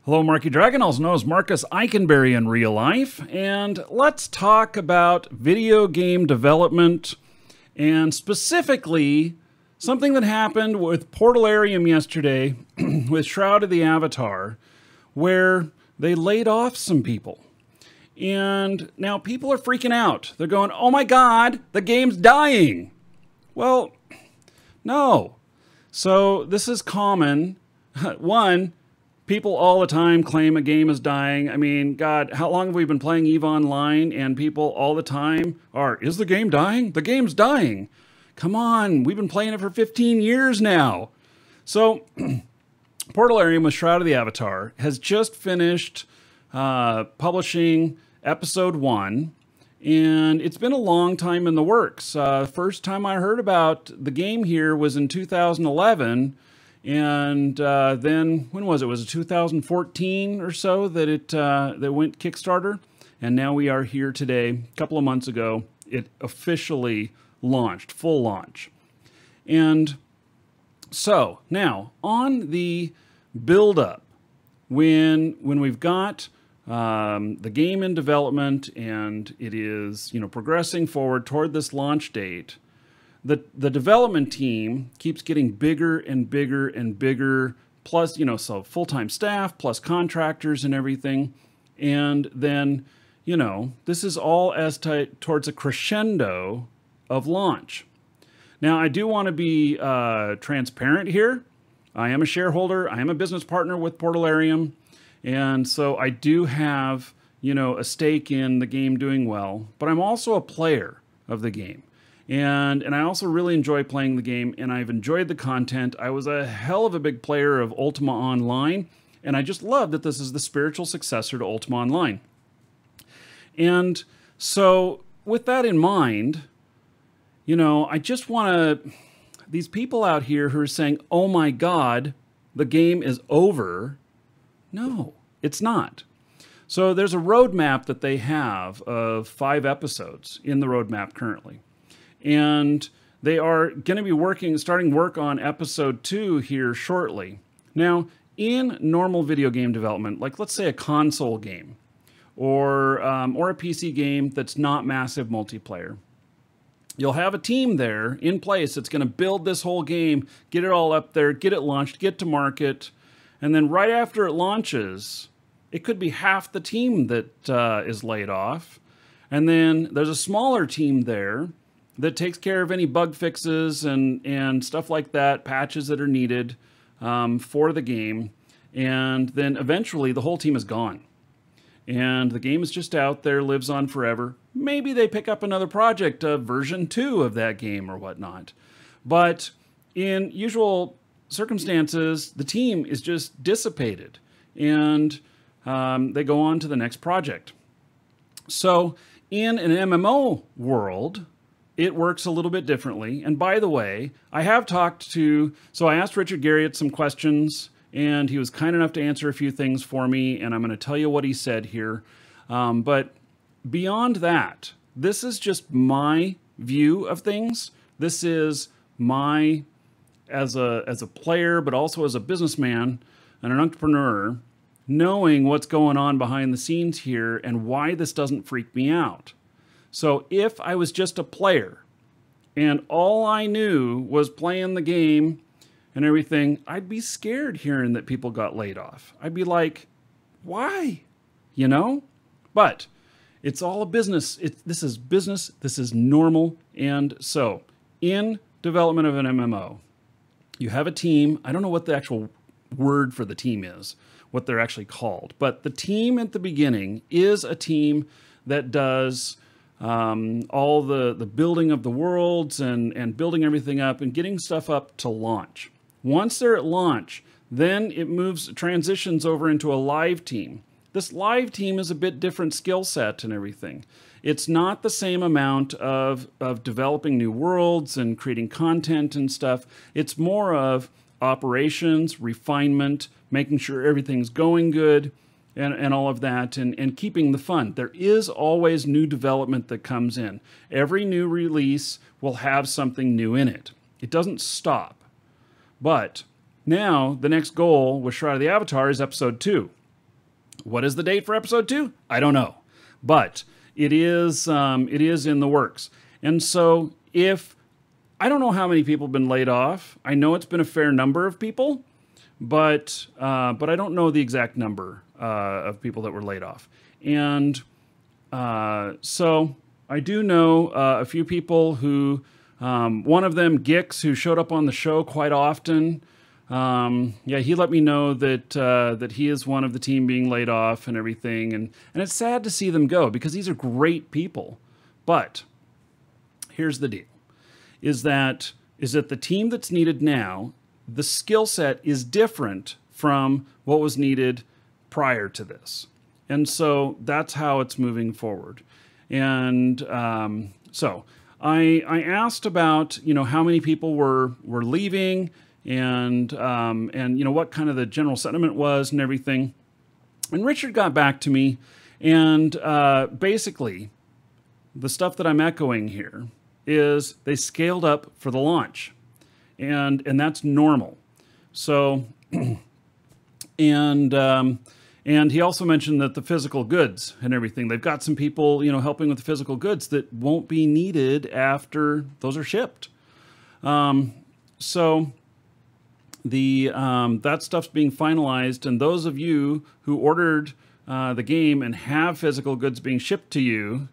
Hello, Marky Dragon, also known as Marcus Eikenberry in real life, and let's talk about video game development, and specifically something that happened with Portalarium yesterday with Shroud of the Avatar, where they laid off some people. And now people are freaking out. They're going, oh my God, the game's dying. Well, no. So this is common. One, people all the time claim a game is dying. I mean, God, how long have we been playing EVE Online and people all the time are, is the game dying? The game's dying. Come on, we've been playing it for 15 years now. So Portalarium with Shroud of the Avatar has just finished publishing episode 1. And it's been a long time in the works. First time I heard about the game here was in 2011. And then, when was it? Was it 2014 or so that that went Kickstarter? And now we are here today. A couple of months ago, it officially launched, full launch. And so now on the build-up, when we've got the game in development and it is progressing forward toward this launch date. The development team keeps getting bigger and bigger and bigger, plus, so full-time staff, plus contractors and everything. And then, this is all as towards a crescendo of launch. Now, I do want to be transparent here. I am a shareholder. I am a business partner with Portalarium. And so I do have, a stake in the game doing well, but I'm also a player of the game. And I also really enjoy playing the game, and I've enjoyed the content. I was a hell of a big player of Ultima Online, and I just love that this is the spiritual successor to Ultima Online. And so with that in mind, I just want to, these people out here who are saying, oh my God, the game is over. No, it's not. So there's a roadmap that they have of 5 episodes in the roadmap currently. And they are going to be starting work on episode 2 here shortly. Now, in normal video game development, like let's say a console game or a PC game that's not massive multiplayer, you'll have a team there in place that's going to build this whole game, get it all up there, get it launched, get to market, and then right after it launches, it could be half the team that is laid off. And then there's a smaller team there that takes care of any bug fixes and stuff like that, patches that are needed for the game. And then eventually the whole team is gone. And the game is just out there, lives on forever. Maybe they pick up another project, version 2 of that game or whatnot. But in usual circumstances, the team is just dissipated. And they go on to the next project. So in an MMO world, it works a little bit differently. And by the way, I have talked to, so I asked Richard Garriott some questions, and he was kind enough to answer a few things for me, and I'm going to tell you what he said here. But beyond that, this is just my view of things. This is my, as a player, but also as a businessman and an entrepreneur, knowing what's going on behind the scenes here and why this doesn't freak me out. So if I was just a player and all I knew was playing the game and everything, I'd be scared hearing that people got laid off. I'd be like, why? But it's all a business. This is business. This is normal. And so in development of an MMO, you have a team. I don't know what the actual word for the team is, what they're actually called. But the team at the beginning is a team that does all the building of the worlds and building everything up and getting stuff up to launch. Once they're at launch, then it transitions over into a live team. This live team is a bit different skill set and everything. It's not the same amount of developing new worlds and creating content and stuff. It's more of operations, refinement, making sure everything's going good, and all of that, and keeping the fun. There is always new development that comes in. Every new release will have something new in it. It doesn't stop. But now the next goal with Shroud of the Avatar is episode 2. What is the date for episode 2? I don't know, but it is in the works. And so I don't know how many people have been laid off. I know it's been a fair number of people, but I don't know the exact number of people that were laid off. And so I do know a few people who, one of them, Gix, who showed up on the show quite often. Yeah, he let me know that he is one of the team being laid off and everything. And it's sad to see them go because these are great people. But here's the deal, is that the team that's needed now, the skill set is different from what was needed prior to this. And so that's how it's moving forward. And so I asked about, how many people were leaving and what kind of the general sentiment was and everything. And Richard got back to me, and basically the stuff that I'm echoing here is they scaled up for the launch, and that's normal. So, and he also mentioned that the physical goods and everything, they've got some people, helping with the physical goods that won't be needed after those are shipped. So that stuff's being finalized, and those of you who ordered the game and have physical goods being shipped to you,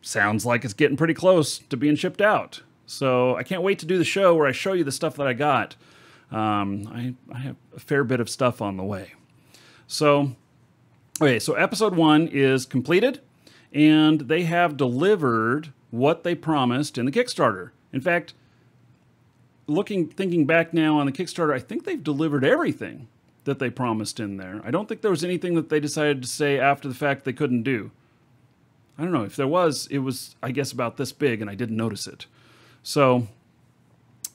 sounds like it's getting pretty close to being shipped out. So I can't wait to do the show where I show you the stuff that I got. I have a fair bit of stuff on the way. So, okay, so episode 1 is completed, and they have delivered what they promised in the Kickstarter. In fact, thinking back now on the Kickstarter, I think they've delivered everything that they promised in there. I don't think there was anything that they decided to say after the fact they couldn't do. I don't know. If there was, it was, I guess, about this big, and I didn't notice it. So,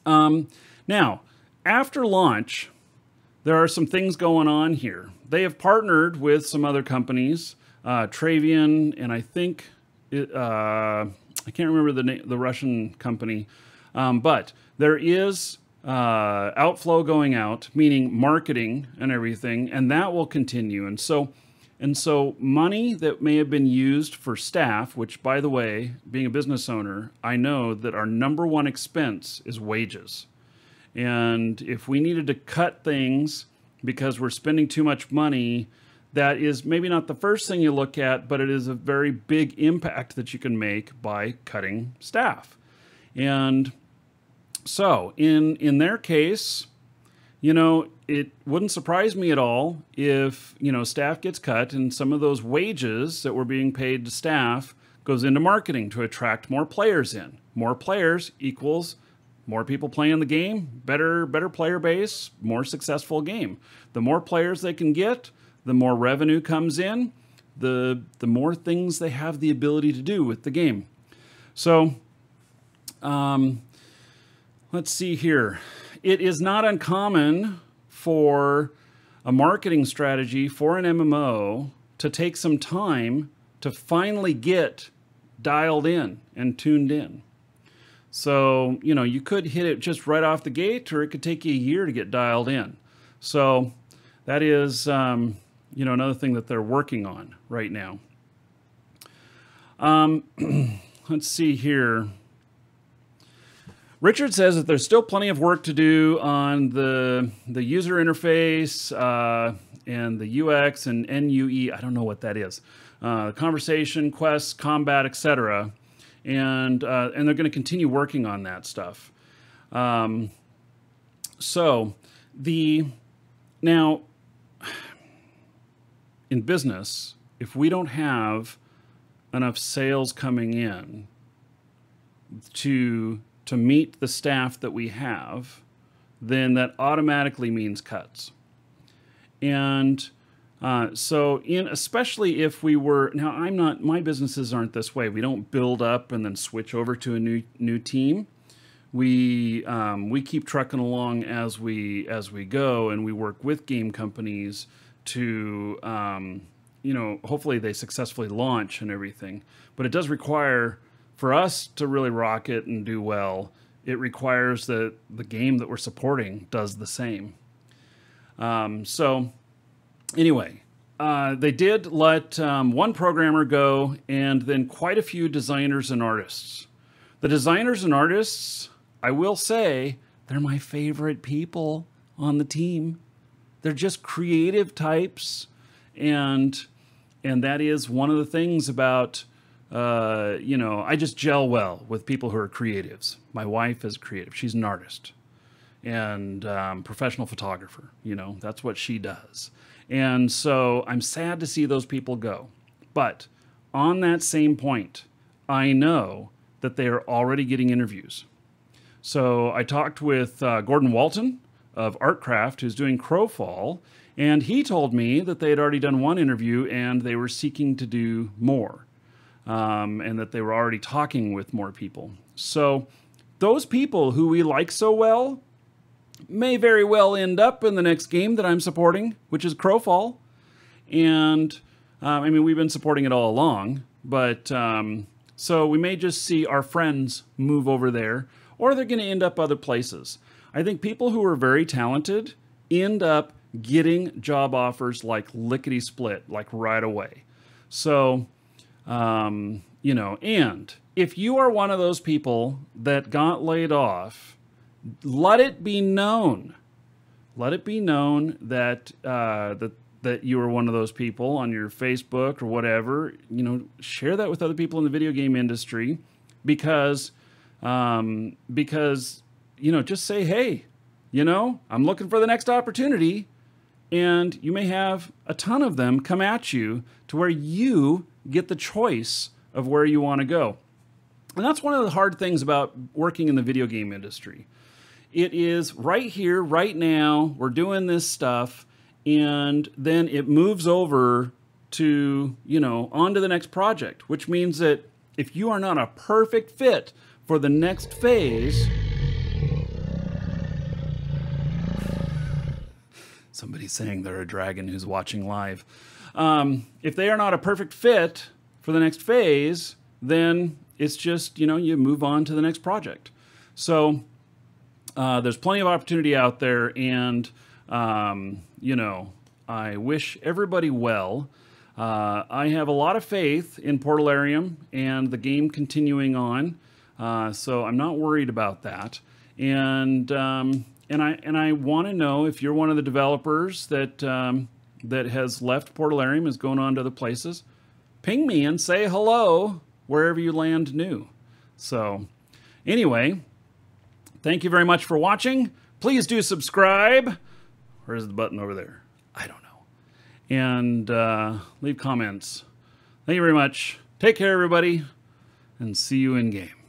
now, after launch, there are some things going on here. They have partnered with some other companies, Travian, and I think, I can't remember the Russian company, but there is outflow going out, meaning marketing and everything, and that will continue. And so money that may have been used for staff, which, by the way, being a business owner, I know that our #1 expense is wages. And if we needed to cut things because we're spending too much money, that is maybe not the first thing you look at, but it is a very big impact that you can make by cutting staff. And so in their case, it wouldn't surprise me at all if, staff gets cut and some of those wages that were being paid to staff goes into marketing to attract more players in. More players equals more people playing the game, better player base, more successful game. The more players they can get, the more revenue comes in, the more things they have the ability to do with the game. So, let's see here. It is not uncommon for a marketing strategy for an MMO to take some time to finally get dialed in and tuned in. So, you could hit it just right off the gate, or it could take you a year to get dialed in. So that is, another thing that they're working on right now. Let's see here. Richard says that there's still plenty of work to do on the user interface and the UX and NUE. I don't know what that is. Conversation, quests, combat, etc. And they're going to continue working on that stuff. Now, in business, if we don't have enough sales coming in to meet the staff that we have, then that automatically means cuts. And especially if we were, now my businesses aren't this way. We don't build up and then switch over to a new team. We keep trucking along as we go, and we work with game companies to, hopefully they successfully launch and everything. But it does require, for us to really rock it and do well, it requires that the game that we're supporting does the same. Anyway, they did let one programmer go, and then quite a few designers and artists. The designers and artists, I will say, they're my favorite people on the team. They're just creative types, and that is one of the things about, you know, I just gel well with people who are creatives. My wife is creative. She's an artist and professional photographer. You know, that's what she does. And so I'm sad to see those people go. But on that same point, I know that they are already getting interviews. So I talked with Gordon Walton of Artcraft, who's doing Crowfall, and he told me that they had already done one interview and they were seeking to do more, and that they were already talking with more people. So those people who we like so well may very well end up in the next game that I'm supporting, which is Crowfall. And I mean, we've been supporting it all along, but so we may just see our friends move over there, or they're going to end up other places. I think people who are very talented end up getting job offers like lickety-split, like right away. So, you know, and if you are one of those people that got laid off, let it be known. Let it be known that that you are one of those people on your Facebook or whatever. You know, share that with other people in the video game industry, because you know, just say, hey, you know, I'm looking for the next opportunity, and you may have a ton of them come at you to where you get the choice of where you want to go. And that's one of the hard things about working in the video game industry. It is right here, right now, we're doing this stuff, and then it moves over to, you know, on to the next project, which means that if you are not a perfect fit for the next phase, somebody's saying they're a dragon who's watching live. If they are not a perfect fit for the next phase, then it's just, you know, you move on to the next project. So there's plenty of opportunity out there, and, you know, I wish everybody well. I have a lot of faith in Portalarium and the game continuing on, so I'm not worried about that. And I want to know if you're one of the developers that that has left Portalarium, is going on to other places. Ping me and say hello wherever you land new. So anyway, thank you very much for watching. Please do subscribe. Where's the button over there? I don't know. And leave comments. Thank you very much. Take care, everybody, and see you in game.